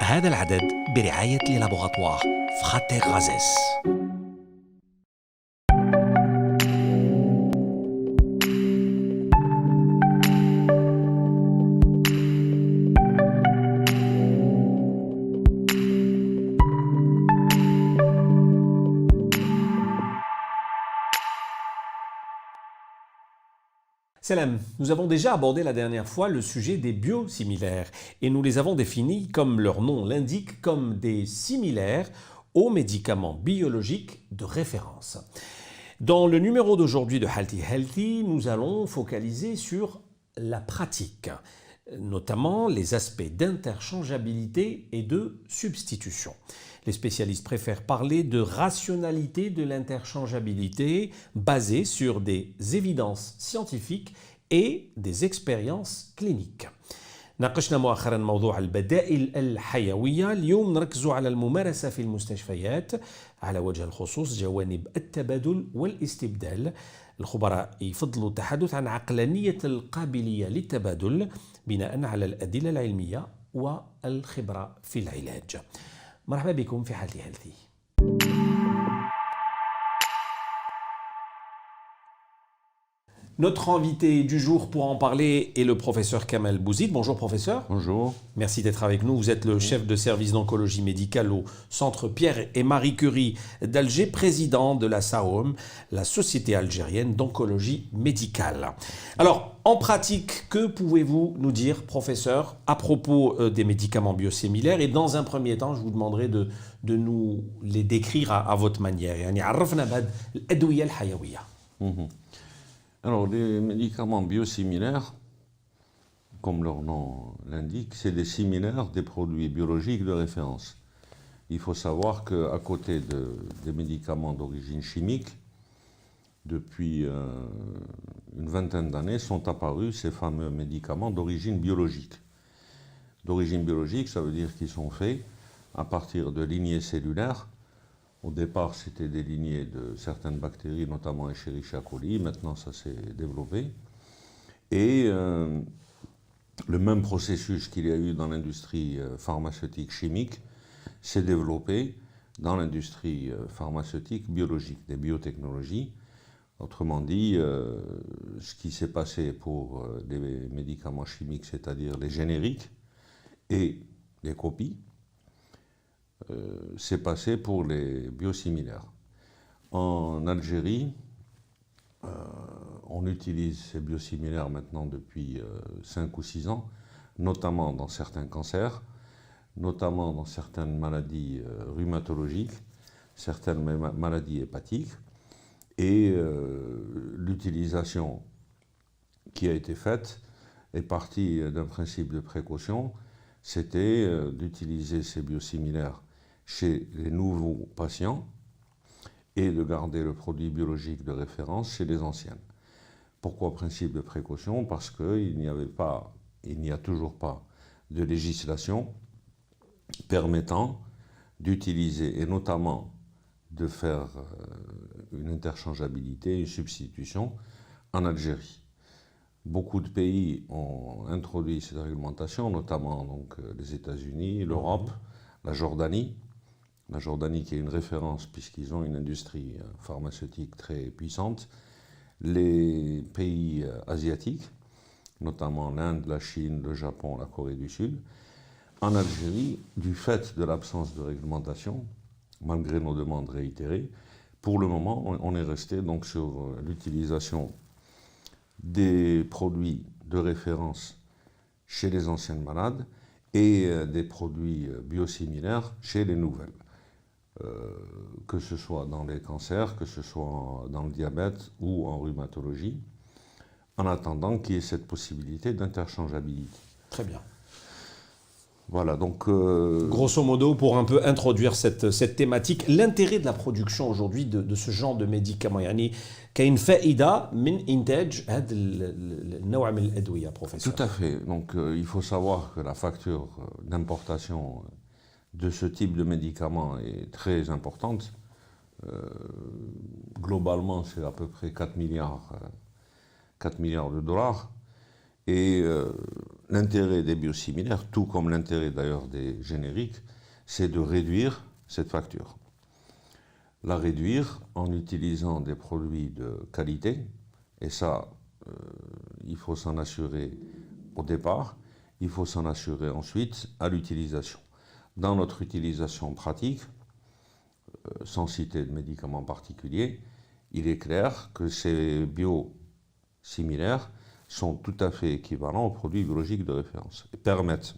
هذا العدد برعاية لي لابوغاتوار فخاتير غازيس. Salam, nous avons déjà abordé la dernière fois le sujet des biosimilaires et nous les avons définis, comme leur nom l'indique, comme des similaires aux médicaments biologiques de référence. Dans le numéro d'aujourd'hui de Healthy Healthy, nous allons focaliser sur la pratique, notamment les aspects d'interchangeabilité et de substitution. Les spécialistes préfèrent parler de rationalité de l'interchangeabilité basée sur des évidences scientifiques et des expériences cliniques. ناقشنا مؤخرا موضوع البدائل الحيوية. اليوم نركز على الممارسة في المستشفيات، على وجه الخصوص جوانب التبادل والاستبدال. الخبراء يفضلوا التحدث عن عقلانية القابلية للتبادل بناء على الأدلة العلمية والخبرة في العلاج. مرحبا بكم في Healthy Healthy. Notre invité du jour pour en parler est le professeur Kamel Bouzid. Bonjour professeur. Bonjour. Merci d'être avec nous. Vous êtes le chef de service d'oncologie médicale au Centre Pierre et Marie Curie d'Alger, président de la SAOM, la Société algérienne d'oncologie médicale. Alors, en pratique, que pouvez-vous nous dire, professeur, à propos des médicaments biosimilaires? Et dans un premier temps, je vous demanderai de nous les décrire à votre manière. يعني عرفنا بهاد الأدوية الحيوية. Alors, les médicaments biosimilaires, comme leur nom l'indique, c'est des similaires des produits biologiques de référence. Il faut savoir qu'à côté des médicaments d'origine chimique, depuis une vingtaine d'années, sont apparus ces fameux médicaments d'origine biologique. D'origine biologique, ça veut dire qu'ils sont faits à partir de lignées cellulaires. Au départ, c'était des lignées de certaines bactéries, notamment Escherichia coli. Maintenant, ça s'est développé. Et le même processus qu'il y a eu dans l'industrie pharmaceutique chimique s'est développé dans l'industrie pharmaceutique biologique, des biotechnologies. Autrement dit, ce qui s'est passé pour les médicaments chimiques, c'est-à-dire les génériques et les copies, c'est passé pour les biosimilaires. En Algérie, on utilise ces biosimilaires maintenant depuis 5 ou 6 ans, notamment dans certains cancers, notamment dans certaines maladies rhumatologiques, certaines maladies hépatiques, et l'utilisation qui a été faite est partie d'un principe de précaution, c'était d'utiliser ces biosimilaires chez les nouveaux patients et de garder le produit biologique de référence chez les anciens. Pourquoi principe de précaution? Parce qu'il n'y a toujours pas de législation permettant d'utiliser, et notamment de faire une interchangeabilité, une substitution en Algérie. Beaucoup de pays ont introduit cette réglementation, notamment donc, les États-Unis, l'Europe, la Jordanie. La Jordanie qui est une référence puisqu'ils ont une industrie pharmaceutique très puissante. Les pays asiatiques, notamment l'Inde, la Chine, le Japon, la Corée du Sud. En Algérie, du fait de l'absence de réglementation, malgré nos demandes réitérées, pour le moment, on est resté donc sur l'utilisation des produits de référence chez les anciennes malades et des produits biosimilaires chez les nouvelles. Que ce soit dans les cancers, que ce soit dans le diabète ou en rhumatologie, en attendant qu'il y ait cette possibilité d'interchangeabilité. Très bien. Voilà, donc... Grosso modo, pour un peu introduire cette thématique, l'intérêt de la production aujourd'hui de ce genre de médicaments. يعني كاين فائدة من إنتاج هذا النوع من الأدوية professeur. Tout à fait. Donc il faut savoir que la facture d'importation de ce type de médicaments est très importante. Globalement, c'est à peu près 4 milliards de dollars. Et l'intérêt des biosimilaires, tout comme l'intérêt d'ailleurs des génériques, c'est de réduire cette facture. La réduire en utilisant des produits de qualité, et ça, il faut s'en assurer au départ, il faut s'en assurer ensuite à l'utilisation. Dans notre utilisation pratique, sans citer de médicaments particuliers, il est clair que ces biosimilaires sont tout à fait équivalents aux produits biologiques de référence et permettent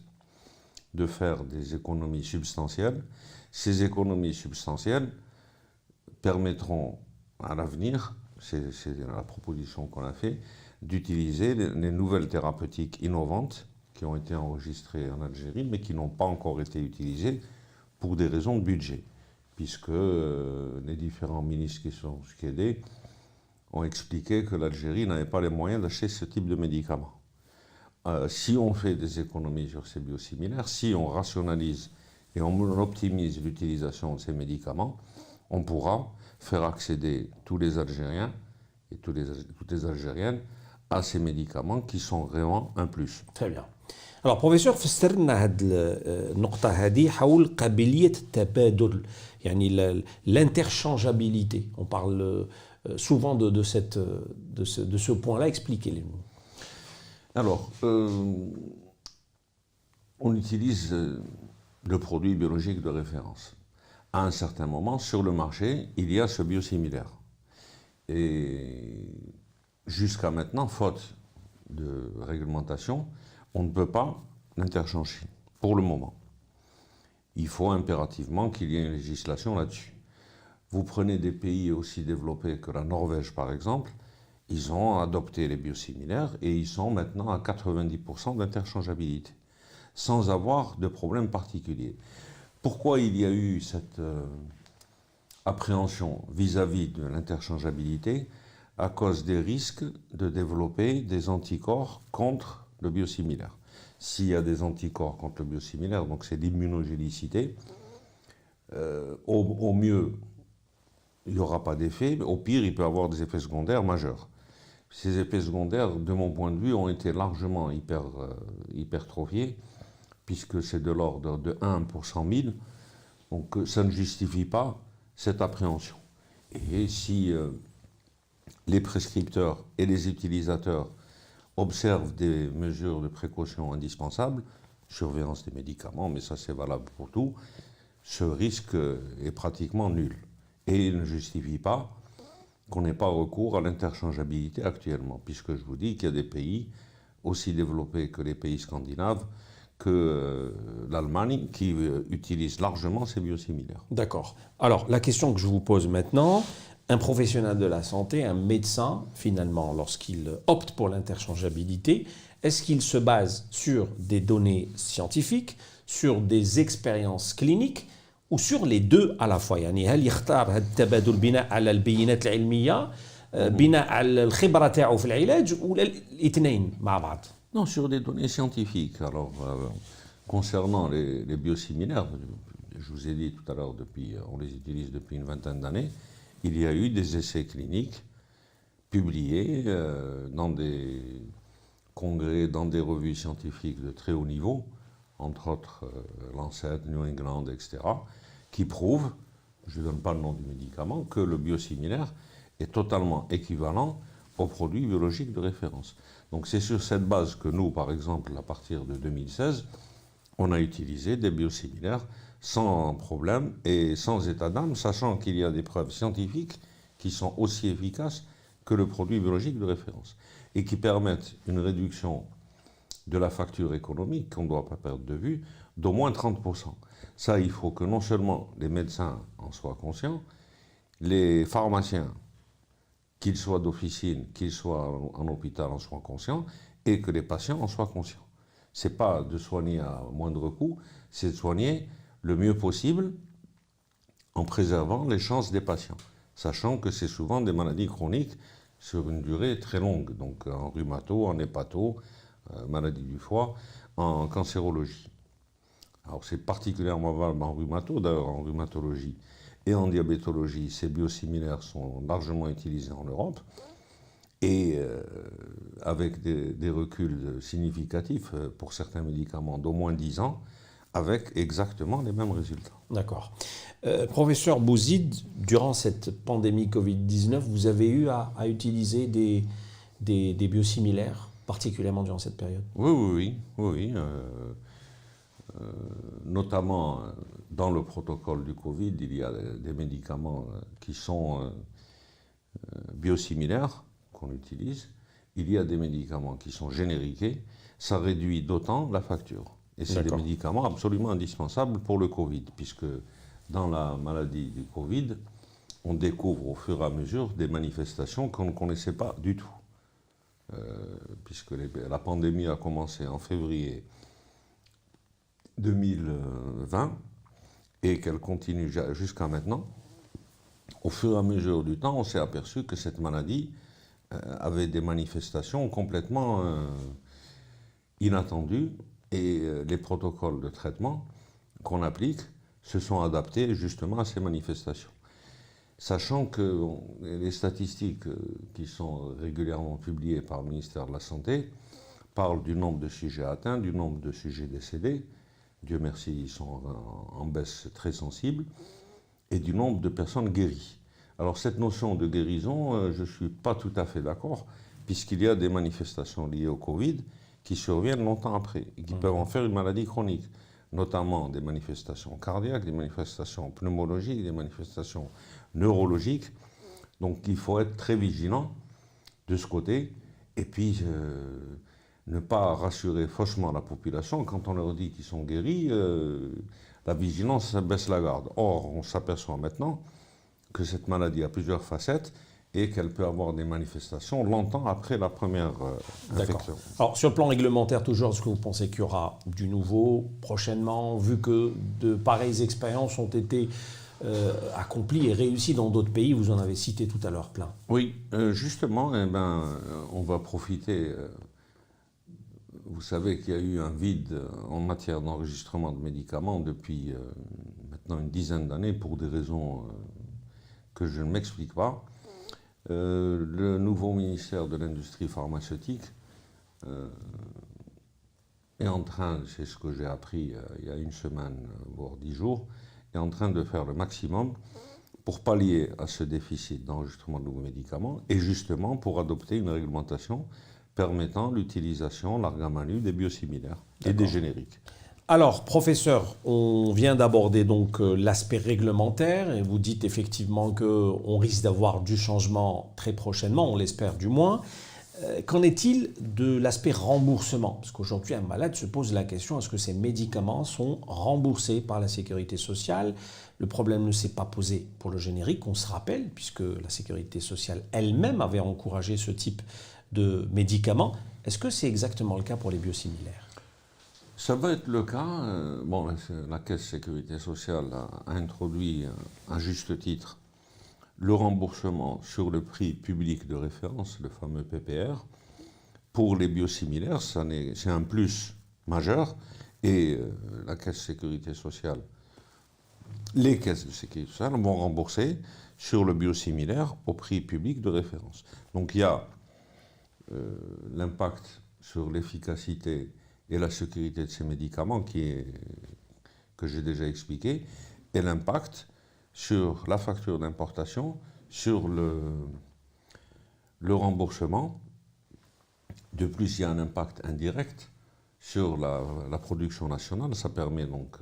de faire des économies substantielles. Ces économies substantielles permettront à l'avenir, c'est la proposition qu'on a faite, d'utiliser les nouvelles thérapeutiques innovantes qui ont été enregistrées en Algérie, mais qui n'ont pas encore été utilisées pour des raisons de budget, puisque les différents ministres qui sont succédés ont expliqué que l'Algérie n'avait pas les moyens d'acheter ce type de médicaments. Si on fait des économies sur ces biosimilaires, si on rationalise et on optimise l'utilisation de ces médicaments, on pourra faire accéder tous les Algériens et toutes les Algériennes à ces médicaments qui sont vraiment un plus. Très bien. Alors professeur, فسر لنا هذه النقطة هذه حول قابلية التبادل يعني l'interchangeabilité. On parle souvent de ce point-là, expliquez-le-nous. Alors, on utilise le produit biologique de référence. À un certain moment, sur le marché, il y a ce biosimilaire. Et jusqu'à maintenant, faute de réglementation, on ne peut pas l'interchanger, pour le moment. Il faut impérativement qu'il y ait une législation là-dessus. Vous prenez des pays aussi développés que la Norvège, par exemple, ils ont adopté les biosimilaires et ils sont maintenant à 90% d'interchangeabilité, sans avoir de problème particulier. Pourquoi il y a eu cette appréhension vis-à-vis de l'interchangeabilité? À cause des risques de développer des anticorps contre le biosimilaire. S'il y a des anticorps contre le biosimilaire, donc c'est l'immunogénicité, au mieux, il n'y aura pas d'effet, mais au pire, il peut y avoir des effets secondaires majeurs. Ces effets secondaires, de mon point de vue, ont été largement hypertrophiés, puisque c'est de l'ordre de 1 pour 100 000, donc ça ne justifie pas cette appréhension. Et si les prescripteurs et les utilisateurs observent des mesures de précaution indispensables, surveillance des médicaments, mais ça c'est valable pour tout, ce risque est pratiquement nul. Et il ne justifie pas qu'on n'ait pas recours à l'interchangeabilité actuellement, puisque je vous dis qu'il y a des pays aussi développés que les pays scandinaves, que l'Allemagne, qui utilisent largement ces biosimilaires. D'accord. Alors, la question que je vous pose maintenant, un professionnel de la santé, un médecin, finalement, lorsqu'il opte pour l'interchangeabilité, est-ce qu'il se base sur des données scientifiques, sur des expériences cliniques, ou sur les deux à la fois؟ يعني هل يختار هذا التبادل بناء على البينات العلمية بناء على الخبرة تاعو في العلاج ولا الاثنين مع بعض؟ Non, sur des données scientifiques. Alors, concernant les biosimilaires, je vous ai dit tout à l'heure, on les utilise depuis une vingtaine d'années, il y a eu des essais cliniques publiés dans des congrès, dans des revues scientifiques de très haut niveau, entre autres Lancet, New England, etc., qui prouvent, je ne donne pas le nom du médicament, que le biosimilaire est totalement équivalent aux produits biologiques de référence. Donc c'est sur cette base que nous, par exemple, à partir de 2016, on a utilisé des biosimilaires sans problème et sans état d'âme, sachant qu'il y a des preuves scientifiques qui sont aussi efficaces que le produit biologique de référence et qui permettent une réduction de la facture économique, qu'on ne doit pas perdre de vue, d'au moins 30%. Ça, il faut que non seulement les médecins en soient conscients, les pharmaciens, qu'ils soient d'officine, qu'ils soient en hôpital, en soient conscients, et que les patients en soient conscients. Ce n'est pas de soigner à moindre coût, c'est de soigner le mieux possible en préservant les chances des patients, sachant que c'est souvent des maladies chroniques sur une durée très longue, donc en rhumato, en hépato, maladie du foie, en cancérologie. Alors c'est particulièrement valable en rhumato, d'ailleurs en rhumatologie et en diabétologie, ces biosimilaires sont largement utilisés en Europe. et avec des reculs significatifs pour certains médicaments d'au moins 10 ans, avec exactement les mêmes résultats. D'accord. Professeur Bouzid, durant cette pandémie Covid-19, vous avez eu à utiliser des biosimilaires, particulièrement durant cette période? Oui. Notamment dans le protocole du Covid, il y a des médicaments qui sont biosimilaires qu'on utilise. Il y a des médicaments qui sont génériqués. Ça réduit d'autant la facture. Et c'est des médicaments absolument indispensables pour le Covid, puisque dans la maladie du Covid, on découvre au fur et à mesure des manifestations qu'on ne connaissait pas du tout. Puisque la pandémie a commencé en février 2020 et qu'elle continue jusqu'à maintenant, au fur et à mesure du temps, on s'est aperçu que cette maladie avait des manifestations complètement inattendues et les protocoles de traitement qu'on applique se sont adaptés justement à ces manifestations. Sachant que les statistiques qui sont régulièrement publiées par le ministère de la Santé parlent du nombre de sujets atteints, du nombre de sujets décédés, Dieu merci, ils sont en baisse très sensible, et du nombre de personnes guéries. Alors cette notion de guérison, je ne suis pas tout à fait d'accord, puisqu'il y a des manifestations liées au Covid qui surviennent longtemps après, et qui peuvent en faire une maladie chronique, notamment des manifestations cardiaques, des manifestations pneumologiques, des manifestations neurologiques. Donc il faut être très vigilant de ce côté, et puis ne pas rassurer faussement la population. Quand on leur dit qu'ils sont guéris, la vigilance baisse la garde. Or, on s'aperçoit maintenant que cette maladie a plusieurs facettes et qu'elle peut avoir des manifestations longtemps après la première infection. Alors, sur le plan réglementaire, toujours, est-ce que vous pensez qu'il y aura du nouveau prochainement, vu que de pareilles expériences ont été accomplies et réussies dans d'autres pays? Vous en avez cité tout à l'heure plein. Oui, justement, on va profiter. Vous savez qu'il y a eu un vide en matière d'enregistrement de médicaments depuis maintenant une dizaine d'années pour des raisons que je ne m'explique pas. Le nouveau ministère de l'Industrie pharmaceutique est en train, c'est ce que j'ai appris il y a une semaine, voire 10 jours, est en train de faire le maximum pour pallier à ce déficit d'enregistrement de nouveaux médicaments et justement pour adopter une réglementation permettant l'utilisation larga manu des biosimilaires et des génériques. Alors, professeur, on vient d'aborder donc l'aspect réglementaire et vous dites effectivement qu'on risque d'avoir du changement très prochainement, on l'espère du moins. Qu'en est-il de l'aspect remboursement? Parce qu'aujourd'hui, un malade se pose la question, est-ce que ces médicaments sont remboursés par la sécurité sociale? Le problème ne s'est pas posé pour le générique, on se rappelle, puisque la sécurité sociale elle-même avait encouragé ce type de médicaments. Est-ce que c'est exactement le cas pour les biosimilaires? Ça va être le cas. La Caisse de sécurité sociale a introduit à juste titre le remboursement sur le prix public de référence, le fameux PPR. Pour les biosimilaires, c'est un plus majeur et la Caisse de sécurité sociale, les caisses de sécurité sociale vont rembourser sur le biosimilaire au prix public de référence. Donc il y a l'impact sur l'efficacité et la sécurité de ces médicaments que j'ai déjà expliqué, et l'impact sur la facture d'importation, sur le remboursement. De plus, il y a un impact indirect sur la production nationale. Ça permet donc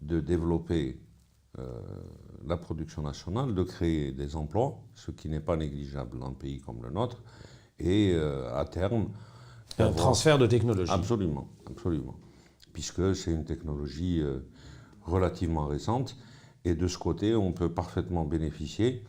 de développer la production nationale, de créer des emplois, ce qui n'est pas négligeable dans un pays comme le nôtre, et à terme... Un transfert de technologie. Absolument, absolument. Puisque c'est une technologie relativement récente, et de ce côté, on peut parfaitement bénéficier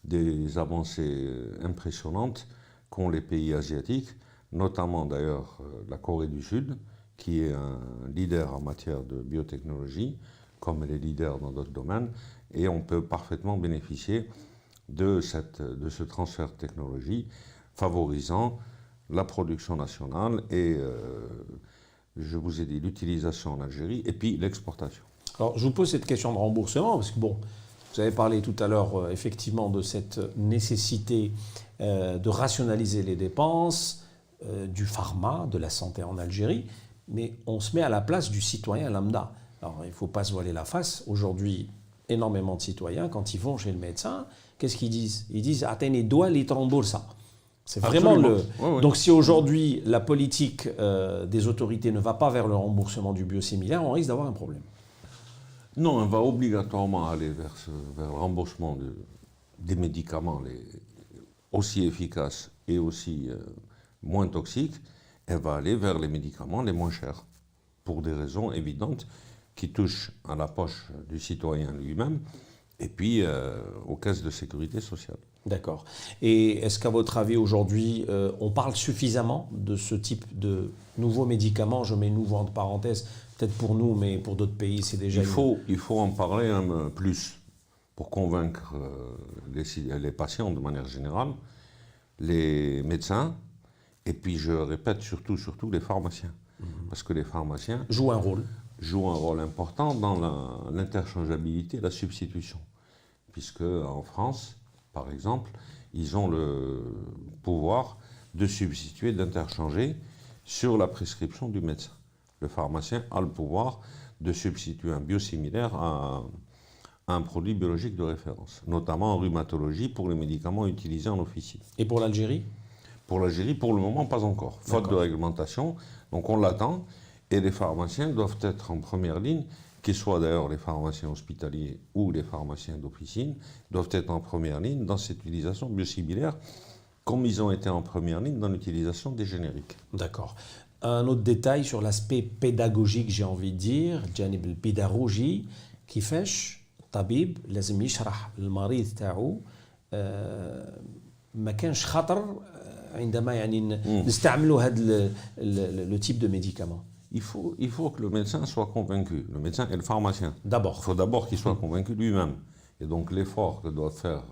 des avancées impressionnantes qu'ont les pays asiatiques, notamment d'ailleurs la Corée du Sud, qui est un leader en matière de biotechnologie, comme elle est leader dans d'autres domaines, et on peut parfaitement bénéficier de ce transfert de technologie, favorisant la production nationale et, je vous ai dit, l'utilisation en Algérie, et puis l'exportation. Alors, je vous pose cette question de remboursement, parce que bon, Vous avez parlé tout à l'heure effectivement de cette nécessité de rationaliser les dépenses du pharma, de la santé en Algérie, mais on se met à la place du citoyen lambda. Alors il ne faut pas se voiler la face. Aujourd'hui, énormément de citoyens, quand ils vont chez le médecin, qu'est-ce qu'ils disent? Ils disent « Attendez, doit les ça ». C'est vraiment le... Oui, oui. Donc si aujourd'hui la politique des autorités ne va pas vers le remboursement du biosimilaire, on risque d'avoir un problème. Non, on va obligatoirement aller vers le remboursement des médicaments aussi efficaces et aussi moins toxiques. Elle va aller vers les médicaments les moins chers, pour des raisons évidentes qui touchent à la poche du citoyen lui-même et puis aux caisses de sécurité sociale. D'accord. Et est-ce qu'à votre avis, aujourd'hui, on parle suffisamment de ce type de nouveaux médicaments? Je mets nouveau entre parenthèses, peut-être pour nous, mais pour d'autres pays, c'est déjà... Il faut en parler plus pour convaincre les patients de manière générale, les médecins, et puis je répète surtout les pharmaciens. Parce que les pharmaciens jouent un rôle important dans l'interchangeabilité et la substitution. Puisque en France, par exemple, ils ont le pouvoir de substituer, d'interchanger sur la prescription du médecin. Le pharmacien a le pouvoir de substituer un biosimilaire à un produit biologique de référence, notamment en rhumatologie pour les médicaments utilisés en officine. Et pour l'Algérie? Pour l'Algérie, pour le moment, pas encore. Faute de réglementation, donc on l'attend. Et les pharmaciens doivent être en première ligne, qu'ils soient d'ailleurs les pharmaciens hospitaliers ou les pharmaciens d'officine, doivent être en première ligne dans cette utilisation biosimilaire, comme ils ont été en première ligne dans l'utilisation des génériques. D'accord. Un autre détail sur l'aspect pédagogique, j'ai envie de dire, الجانب البيداغوجي كيفاش الطبيب لازم يشرح للمريض تاعو ما كانش خطر عندما يعني نستعملوا هذا le type de médicament. Il faut que le médecin soit convaincu, le médecin et le pharmacien. D'abord. Il faut d'abord qu'il soit convaincu lui-même. Et donc l'effort que doivent faire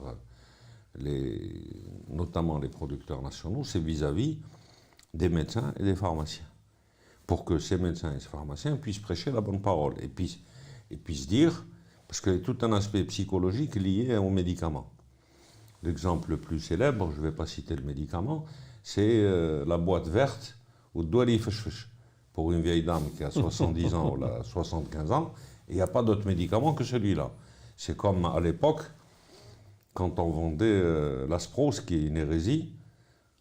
notamment les producteurs nationaux, c'est vis-à-vis des médecins et des pharmaciens. Pour que ces médecins et ces pharmaciens puissent prêcher la bonne parole et puissent dire, parce qu'il y a tout un aspect psychologique lié aux médicaments. L'exemple le plus célèbre, je ne vais pas citer le médicament, c'est la boîte verte ou Douali Feshfesh. Pour une vieille dame qui a 70 ans ou 75 ans, il n'y a pas d'autre médicament que celui-là. C'est comme à l'époque, quand on vendait l'Aspro, ce qui est une hérésie,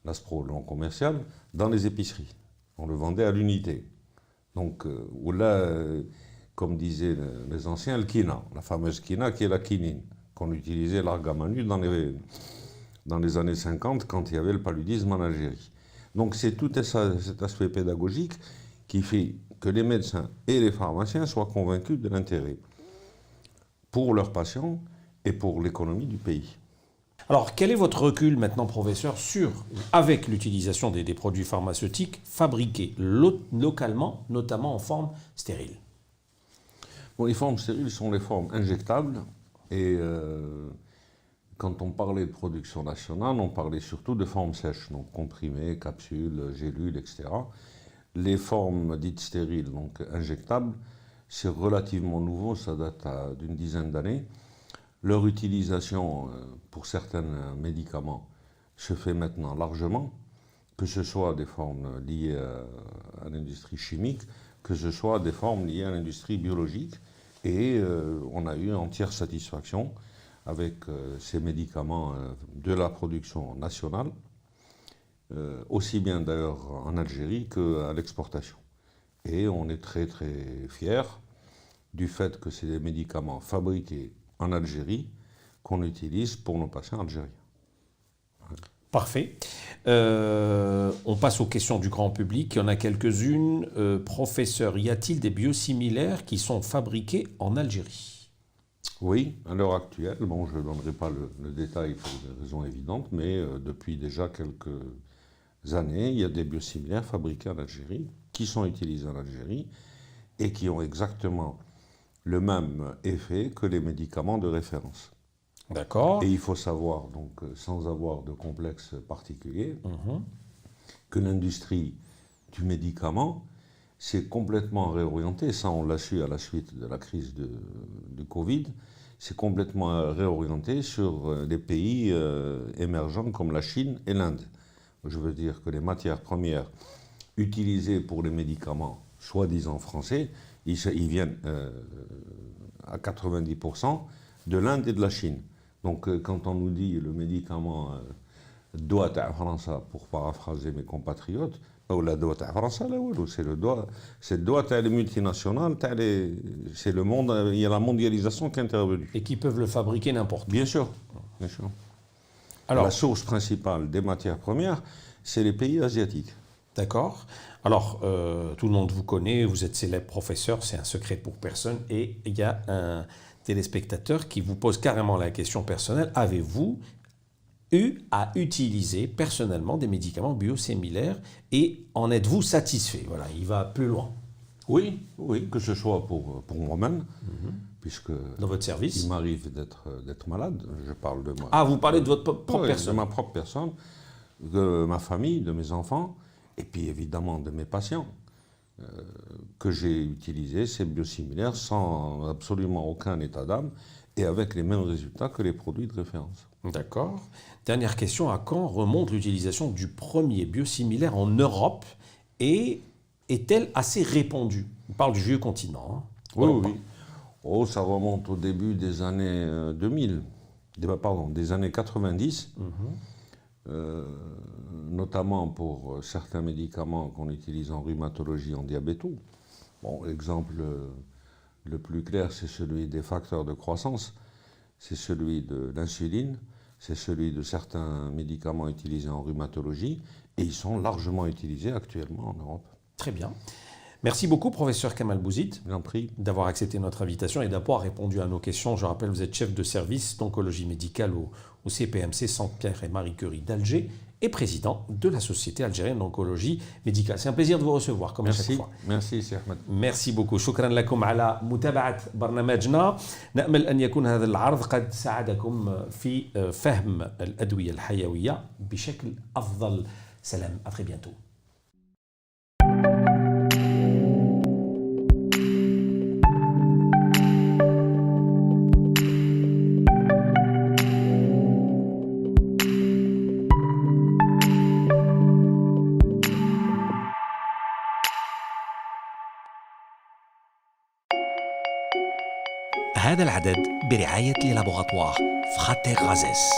l'Aspro, le nom commercial, dans les épiceries. On le vendait à l'unité. Donc, ou là, comme disaient les anciens, le quina, la fameuse quina qui est la quinine, qu'on utilisait l'argamanu dans les années 50 quand il y avait le paludisme en Algérie. Donc c'est tout cet aspect pédagogique qui fait que les médecins et les pharmaciens soient convaincus de l'intérêt pour leurs patients et pour l'économie du pays. Alors, quel est votre recul maintenant, professeur, avec l'utilisation des produits pharmaceutiques fabriqués localement, notamment en forme stérile? Bon, les formes stériles sont les formes injectables et quand on parlait de production nationale, on parlait surtout de formes sèches, donc comprimés, capsules, gélules, etc. Les formes dites stériles, donc injectables, c'est relativement nouveau, ça date d'une dizaine d'années. Leur utilisation pour certains médicaments se fait maintenant largement, que ce soit des formes liées à l'industrie chimique, que ce soit des formes liées à l'industrie biologique. Et on a eu entière satisfaction avec ces médicaments de la production nationale, aussi bien d'ailleurs en Algérie qu'à l'exportation. Et on est très très fiers du fait que c'est des médicaments fabriqués en Algérie qu'on utilise pour nos patients algériens. Parfait. On passe aux questions du grand public. Il y en a quelques-unes. Professeur, y a-t-il des biosimilaires qui sont fabriqués en Algérie? Oui, à l'heure actuelle. Bon, je ne donnerai pas le détail pour des raisons évidentes, mais depuis déjà quelques années, il y a des biosimilaires fabriqués en Algérie, qui sont utilisés en Algérie et qui ont exactement le même effet que les médicaments de référence. D'accord. Et il faut savoir, donc, sans avoir de complexe particulier, que l'industrie du médicament s'est complètement réorientée. Ça, on l'a su à la suite de la crise du Covid. s'est complètement réorienté sur les pays émergents comme la Chine et l'Inde. Je veux dire que les matières premières utilisées pour les médicaments, soi-disant français, ils viennent à 90% de l'Inde et de la Chine. Donc quand on nous dit le médicament doigt à France, pour paraphraser mes compatriotes, ou la doigt à France, c'est le doigt à les multinationales, c'est le monde, il y a la mondialisation qui est intervenue. Et qui peuvent le fabriquer n'importe où. Bien sûr, bien sûr. Alors, la source principale des matières premières, c'est les pays asiatiques. D'accord. Alors, tout le monde vous connaît, vous êtes célèbre professeur, c'est un secret pour personne. Et il y a un téléspectateur qui vous pose carrément la question personnelle. Avez-vous eu à utiliser personnellement des médicaments biosimilaires et en êtes-vous satisfait? Voilà, il va plus loin. Oui, oui, que ce soit pour moi-même, puisque dans votre service, il m'arrive d'être malade. Je parle de moi. Ah, vous parlez de votre propre personne? De ma propre personne, de ma famille, de mes enfants, et puis évidemment de mes patients, que j'ai utilisé ces biosimilaires sans absolument aucun état d'âme et avec les mêmes résultats que les produits de référence. D'accord. Dernière question, à quand remonte l'utilisation du premier biosimilaire en Europe et est-elle assez répandue? On parle du vieux continent. Hein. Oui. Oh, ça remonte au début des années 2000, des années 90, notamment pour certains médicaments qu'on utilise en rhumatologie, en diabète. Bon, l'exemple le plus clair, c'est celui des facteurs de croissance, c'est celui de l'insuline, c'est celui de certains médicaments utilisés en rhumatologie, et ils sont largement utilisés actuellement en Europe. Très bien. Merci beaucoup, professeur Kamal Bouzid, d'avoir accepté notre invitation et d'avoir répondu à nos questions. Je rappelle, vous êtes chef de service d'oncologie médicale au CPMC Centre Pierre et Marie Curie d'Alger et président de la Société algérienne d'oncologie médicale. C'est un plaisir de vous recevoir, comme à chaque fois. Merci, Cheikh Ahmed. Merci beaucoup. شكرا لكم على متابعة برنامجنا. نأمل أن يكون هذا العرض قد ساعدكم في فهم الأدوية الحيوية بشكل أفضل. سلام. À très bientôt. هذا العدد برعاية لي لابوغاتوار فخاتي غازيس.